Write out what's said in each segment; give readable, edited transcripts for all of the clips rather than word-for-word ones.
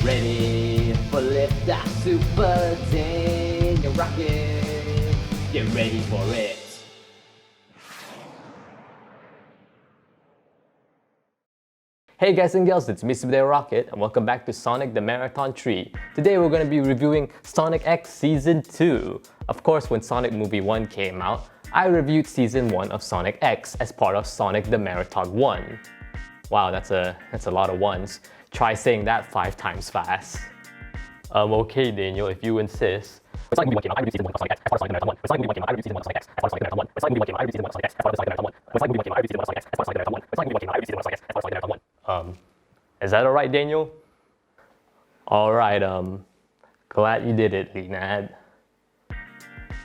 Ready for liftoff, super Daniel rocket. Get ready for it. Hey guys and girls, it's Mr. Daniel Rocket and welcome back to Sonic the Marathon 3. Today we're going to be reviewing Sonic X Season 2. Of course, when Sonic Movie 1 came out, I reviewed Season 1 of Sonic X as part of Sonic the Marathon 1. Wow, that's a lot of ones. Try saying that 5 times fast. Okay, Daniel, if you insist. Is that alright, Daniel? Alright, glad you did it, Leonad.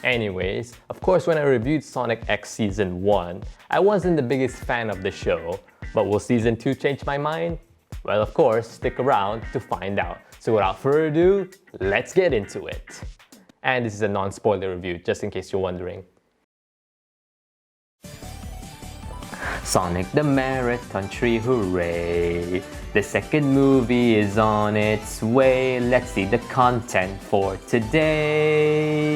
Anyways, of course, when I reviewed Sonic X Season 1, I wasn't the biggest fan of the show, but will Season 2 change my mind? Well, of course, stick around to find out. So without further ado, let's get into it. And this is a non-spoiler review, just in case you're wondering. Sonic the Marathon 3, hooray! The second movie is on its way. Let's see the content for today.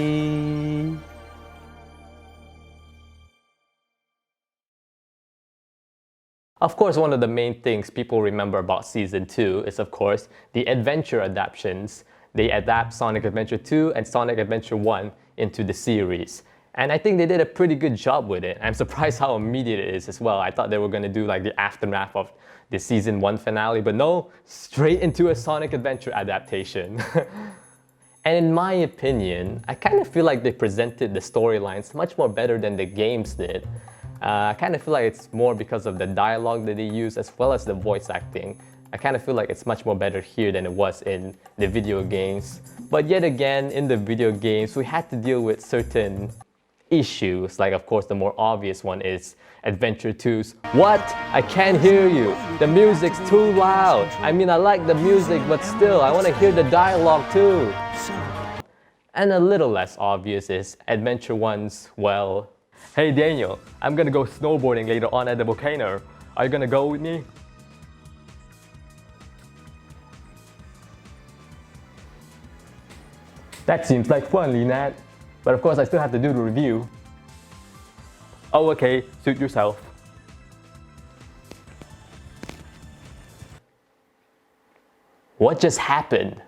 Of course, one of the main things people remember about Season 2 is, of course, the adventure adaptations. They adapt Sonic Adventure 2 and Sonic Adventure 1 into the series. And I think they did a pretty good job with it. I'm surprised how immediate it is as well. I thought they were going to do like the aftermath of the Season 1 finale, but no, straight into a Sonic Adventure adaptation. And in my opinion, I kind of feel like they presented the storylines much more better than the games did. I kind of feel like it's more because of the dialogue that they use as well as the voice acting. I kind of feel like it's much more better here than it was in the video games. But yet again, in the video games, we had to deal with certain issues. Like, of course, the more obvious one is Adventure 2's "What? I can't hear you. The music's too loud. I mean, I like the music, but still, I want to hear the dialogue too." And a little less obvious is Adventure 1's, well, "Hey Daniel, I'm gonna go snowboarding later on at the volcano. Are you gonna go with me?" That seems like fun, Leonad. But of course, I still have to do the review. Oh, okay, suit yourself. What just happened?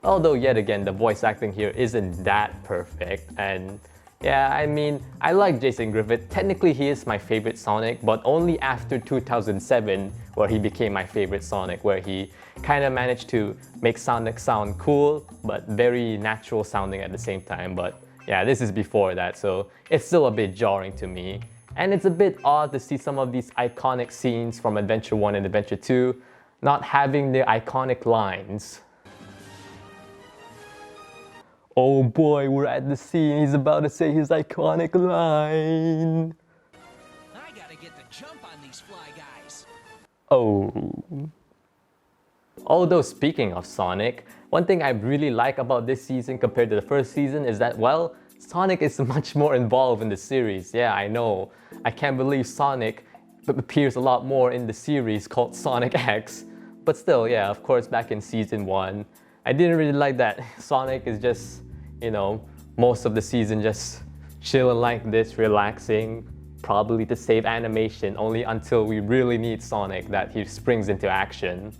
Although yet again, the voice acting here isn't that perfect, and yeah, I mean, I like Jason Griffith. Technically, he is my favorite Sonic, but only after 2007, where he became my favorite Sonic, where he kind of managed to make Sonic sound cool, but very natural sounding at the same time. But yeah, this is before that, so it's still a bit jarring to me. And it's a bit odd to see some of these iconic scenes from Adventure 1 and Adventure 2 not having their iconic lines. Oh boy, we're at the scene. He's about to say his iconic line. I gotta get the jump on these fly guys. Oh. Although speaking of Sonic, one thing I really like about this season compared to the first season is that, well, Sonic is much more involved in the series. Yeah, I know. I can't believe Sonic appears a lot more in the series called Sonic X. But still, yeah, of course, back in Season 1, I didn't really like that Sonic is just, you know, most of the season just chilling like this, relaxing, probably to save animation, only until we really need Sonic that he springs into action.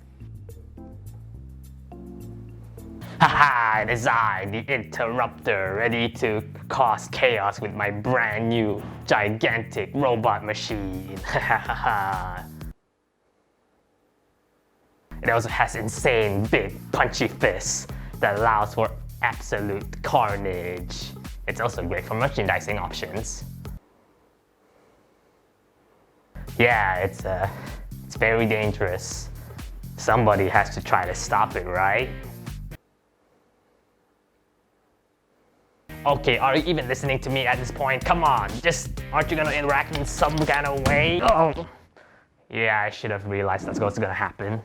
Haha, it is I, the Interrupter, ready to cause chaos with my brand new, gigantic robot machine. It also has insane, big, punchy fists that allows for absolute carnage. It's also great for merchandising options. Yeah, it's very dangerous. Somebody has to try to stop it, right? Okay, are you even listening to me at this point? Come on, aren't you gonna interact in some kind of way? Oh, yeah, I should have realized that's what's gonna happen.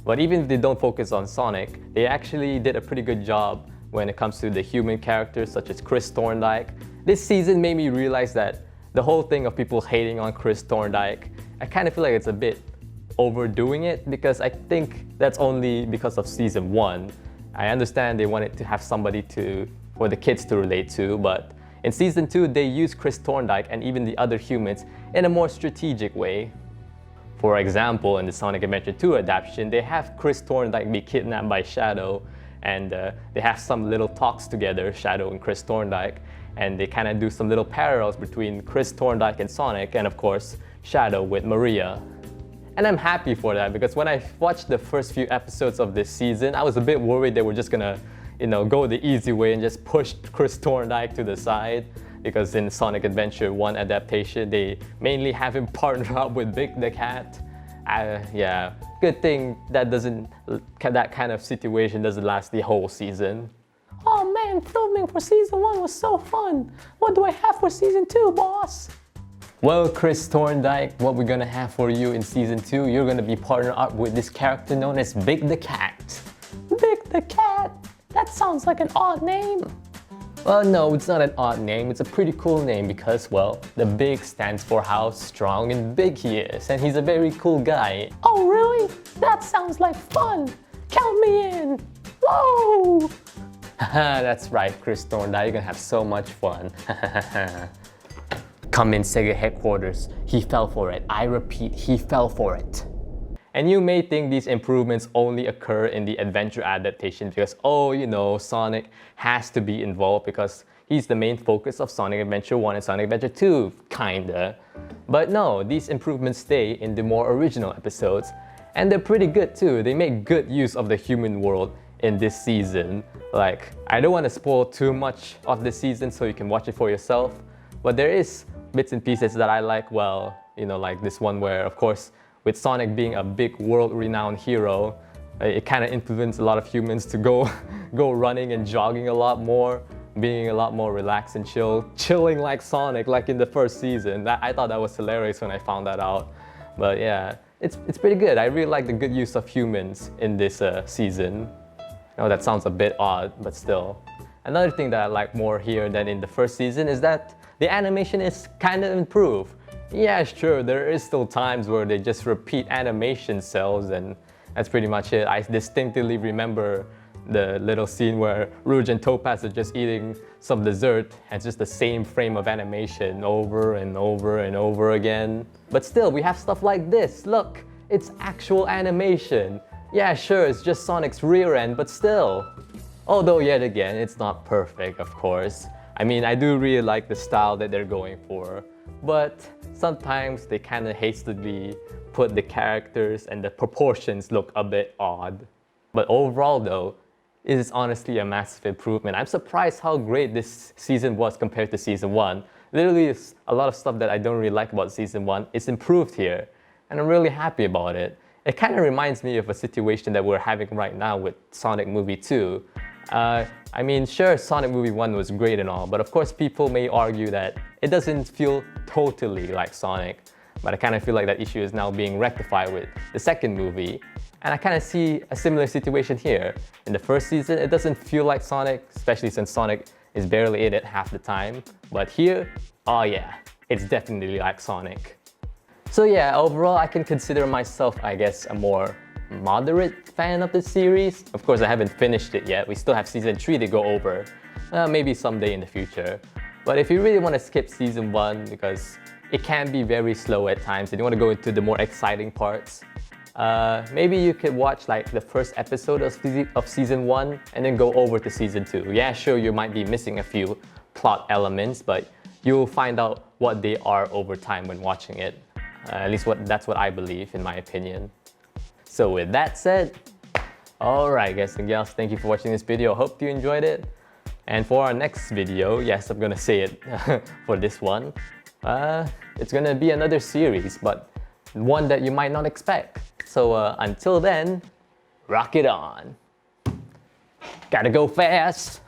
But even if they don't focus on Sonic, they actually did a pretty good job when it comes to the human characters such as Chris Thorndike. This season made me realize that the whole thing of people hating on Chris Thorndike, I kind of feel like it's a bit overdoing it because I think that's only because of season 1. I understand they wanted to have somebody for the kids to relate to, but in season 2 they use Chris Thorndike and even the other humans in a more strategic way. For example, in the Sonic Adventure 2 adaptation, they have Chris Thorndike be kidnapped by Shadow, and they have some little talks together, Shadow and Chris Thorndike, and they kind of do some little parallels between Chris Thorndike and Sonic, and of course, Shadow with Maria. And I'm happy for that because when I watched the first few episodes of this season, I was a bit worried they were just gonna, go the easy way and just push Chris Thorndike to the side. Because in Sonic Adventure 1 adaptation, they mainly have him partner up with Big the Cat. Yeah, good thing that that kind of situation doesn't last the whole season. Oh man, filming for season 1 was so fun. What do I have for season 2, boss? Well, Chris Thorndike, what we're gonna have for you in season 2, you're gonna be partnered up with this character known as Big the Cat. Big the Cat? That sounds like an odd name. Well, no, it's not an odd name. It's a pretty cool name because, well, the Big stands for how strong and big he is, and he's a very cool guy. Oh, really? That sounds like fun. Count me in. Whoa! Haha, that's right, Chris Thorndike. You're gonna have so much fun. Come in Sega headquarters. He fell for it. I repeat, he fell for it. And you may think these improvements only occur in the adventure adaptation because, Sonic has to be involved because he's the main focus of Sonic Adventure 1 and Sonic Adventure 2, kinda. But no, these improvements stay in the more original episodes, and they're pretty good too. They make good use of the human world in this season. Like, I don't want to spoil too much of the season so you can watch it for yourself, but there is bits and pieces that I like, like this one where, of course, with Sonic being a big world-renowned hero, it kind of influenced a lot of humans to go running and jogging a lot more, being a lot more relaxed and chilling like Sonic, like in the first season. I thought that was hilarious when I found that out. But yeah, it's pretty good. I really like the good use of humans in this season. I know that sounds a bit odd, but still. Another thing that I like more here than in the first season is that the animation is kind of improved. Yeah, sure, there is still times where they just repeat animation cells and that's pretty much it. I distinctly remember the little scene where Rouge and Topaz are just eating some dessert and it's just the same frame of animation over and over and over again. But still, we have stuff like this. Look, it's actual animation. Yeah, sure, it's just Sonic's rear end, but still. Although yet again, it's not perfect, of course. I mean, I do really like the style that they're going for, but sometimes they kind of hastily put the characters and the proportions look a bit odd. But overall though, it is honestly a massive improvement. I'm surprised how great this season was compared to season 1. Literally, a lot of stuff that I don't really like about season 1 is improved here, and I'm really happy about it. It kind of reminds me of a situation that we're having right now with Sonic Movie 2. I mean, sure, Sonic Movie 1 was great and all, but of course people may argue that it doesn't feel totally like Sonic. But I kind of feel like that issue is now being rectified with the second movie. And I kind of see a similar situation here. In the first season, it doesn't feel like Sonic, especially since Sonic is barely in it half the time. But here, oh yeah, it's definitely like Sonic. So yeah, overall, I can consider myself, I guess, a more moderate fan of the series. Of course, I haven't finished it yet. We still have season 3 to go over. Maybe someday in the future. But if you really want to skip season 1 because it can be very slow at times and you want to go into the more exciting parts, maybe you could watch like the first episode of season 1 and then go over to season 2. Yeah, sure, you might be missing a few plot elements, but you'll find out what they are over time when watching it. At least that's what I believe, in my opinion. So with that said, alright guys and gals, thank you for watching this video. Hope you enjoyed it. And for our next video, yes, I'm gonna say it for this one, it's gonna be another series, but one that you might not expect. So until then, rock it on. Gotta go fast.